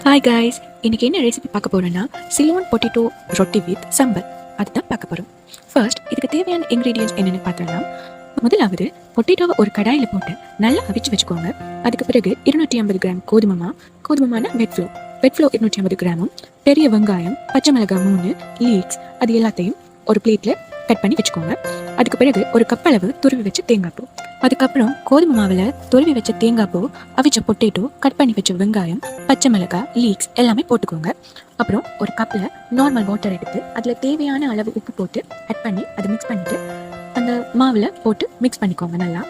Hi guys, இன்னைக்கு என்ன recipe பார்க்க போறோம்னா சிலோன் பொட்டேட்டோ ரொட்டி வித் சம்பல் அதுதான் பார்க்க போகிறோம். ஃபர்ஸ்ட் இதுக்கு தேவையான இன்க்ரீடியன்ஸ் என்னென்னு பார்த்துடலாம். முதலாவது பொட்டேட்டோவை ஒரு கடாயில் போட்டு நல்லா அவிச்சு வச்சுக்கோங்க. அதுக்கு பிறகு 250 கிராம் கோதுமமான வெட் ஃப்ளோ 250 கிராமும், பெரிய வெங்காயம், பச்சை மிளகாய் 3 லீக்ஸ் அது எல்லாத்தையும் ஒரு பிளேட்டில் கட் பண்ணி வச்சுக்கோங்க. அதுக்கு பிறகு ஒரு கப் அளவு துருவி வச்ச தேங்காய் பூ, அதுக்கப்புறம் கோதுமை மாவில் துருவி வச்ச தேங்காய் பூ, அவிச்ச பொட்டேட்டோ, கட் பண்ணி வச்ச வெங்காயம், பச்சை மிளகாய், லீக்ஸ் எல்லாமே போட்டுக்கோங்க. அப்புறம் ஒரு கப்பில் நார்மல் வாட்டர் எடுத்து அதில் தேவையான அளவு உப்பு போட்டு ஆட் பண்ணி அதை மிக்ஸ் பண்ணிவிட்டு அந்த மாவில் போட்டு மிக்ஸ் பண்ணிக்கோங்க. நல்லா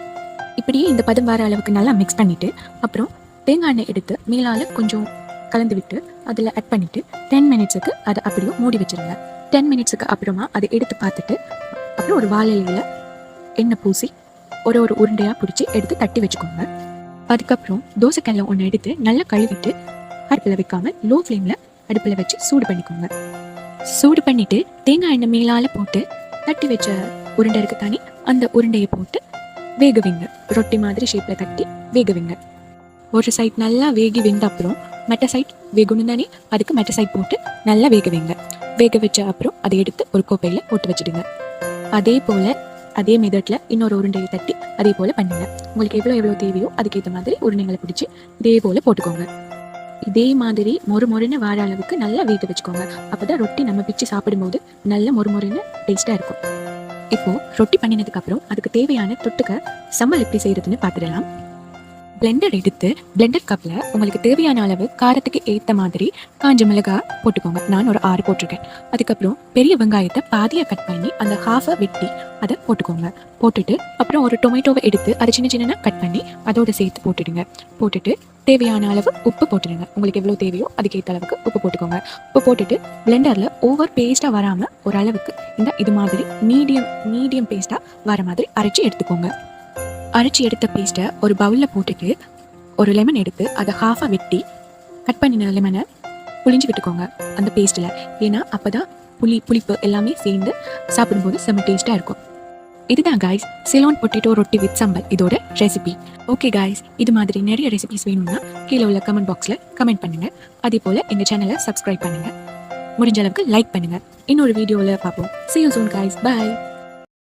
இப்படியே இந்த பதம் வர அளவுக்கு நல்லா மிக்ஸ் பண்ணிவிட்டு அப்புறம் தேங்காய் எண்ணெய் எடுத்து மேலால் கொஞ்சம் கலந்து விட்டு அதில் ஆட் பண்ணிவிட்டு 10 மினிட்ஸுக்கு அதை அப்படியே மூடி வச்சுருங்க. 10 மினிட்ஸுக்கு அப்புறமா அதை எடுத்து பார்த்துட்டு அப்புறம் ஒரு வாழையில எண்ணெய் பூசி ஒரு உருண்டையாக பிடிச்சி எடுத்து தட்டி வச்சுக்கோங்க. அதுக்கப்புறம் தோசைக்கல்ல ஒன்று எடுத்து நல்லா கழுவிட்டு அடுப்பில் வைக்காமல் லோ ஃப்ளேமில் அடுப்பில் வச்சு சூடு பண்ணிக்கோங்க. சூடு பண்ணிவிட்டு தேங்காய் எண்ணெய் மேலால் போட்டு தட்டி வச்ச உருண்டை இருக்கு தானே, அந்த உருண்டையை போட்டு வேகவிங்க. ரொட்டி மாதிரி ஷேப்பில் தட்டி வேகவிங்க. ஒரு சைட் நல்லா வேகி வெந்த அப்புறம் மெட்ட சைட் வேகணும் தானே, அதுக்கு மெட்ட சைட் போட்டு நல்லா வேக வச்ச அப்புறம் அதை எடுத்து ஒரு கோப்பையில் போட்டு வச்சுடுங்க. அதே மெத்தட்ல இன்னொரு உருண்டையை தட்டி அதே போல பண்ணுங்க. உங்களுக்கு எவ்வளோ தேவையோ அதுக்கேற்ற மாதிரி உருண்டைகளை பிடிச்சி இதே போல போட்டுக்கோங்க. இதே மாதிரி மொறுன்னு வார அளவுக்கு நல்லா வேக வச்சுக்கோங்க. அப்பதான் ரொட்டி நம்ம பிச்சு சாப்பிடும்போது நல்ல மொறுன்னு டேஸ்டா இருக்கும். இப்போ ரொட்டி பண்ணினதுக்கு அப்புறம் அதுக்கு தேவையான தொட்டுக்க சம்பல் எப்படி செய்யறதுன்னு பார்த்துடலாம். பிளெண்டர் எடுத்து பிளெண்டர் கப்பில் உங்களுக்கு தேவையான அளவு காரத்துக்கு ஏற்ற மாதிரி காஞ்ச மிளகாய் போட்டுக்கோங்க. நான் ஒரு 6 போட்டிருக்கேன். அதுக்கப்புறம் பெரிய வெங்காயத்தை பாதியாக கட் பண்ணி அந்த ஹாஃபை வெட்டி அதை போட்டுக்கோங்க. போட்டுட்டு அப்புறம் ஒரு டொமேட்டோவை எடுத்து அதை சின்ன கட் பண்ணி அதோட சேர்த்து போட்டுடுங்க. போட்டுட்டு தேவையான அளவு உப்பு போட்டுடுங்க. உங்களுக்கு எவ்வளோ தேவையோ அதுக்கேற்ற அளவுக்கு உப்பு போட்டுக்கோங்க. உப்பு போட்டுட்டு பிளெண்டரில் ஓவர் பேஸ்ட்டாக வராமல் ஒரு அளவுக்கு இது மாதிரி மீடியம் பேஸ்ட்டாக வர மாதிரி அரைச்சி எடுத்துக்கோங்க. அரைச்சி எடுத்த பேஸ்ட்டை ஒரு பவுலில் போட்டுட்டு ஒரு லெமன் எடுத்து அதை ஹாஃபாக வெட்டி கட் பண்ணின லெமனை புளிஞ்சு விட்டுக்கோங்க அந்த பேஸ்ட்டில். ஏன்னா அப்போ தான் புளிப்பு எல்லாமே சேர்ந்து சாப்பிடும்போது செம்ம டேஸ்ட்டாக இருக்கும். இதுதான் காய்ஸ் சிலோன் பொட்டேட்டோ ரொட்டி வித் சம்பல் இதோட ரெசிபி. ஓகே காய்ஸ், இது மாதிரி நிறைய ரெசிபிஸ் வேணும்னா கீழே உள்ள கமெண்ட் பாக்ஸில் கமெண்ட் பண்ணுங்கள். அதே போல் எங்கள் சேனலை சப்ஸ்கிரைப் பண்ணுங்கள். முடிஞ்ச அளவுக்கு லைக் பண்ணுங்கள். இன்னொரு வீடியோவில் பார்ப்போம். See you soon guys. Bye.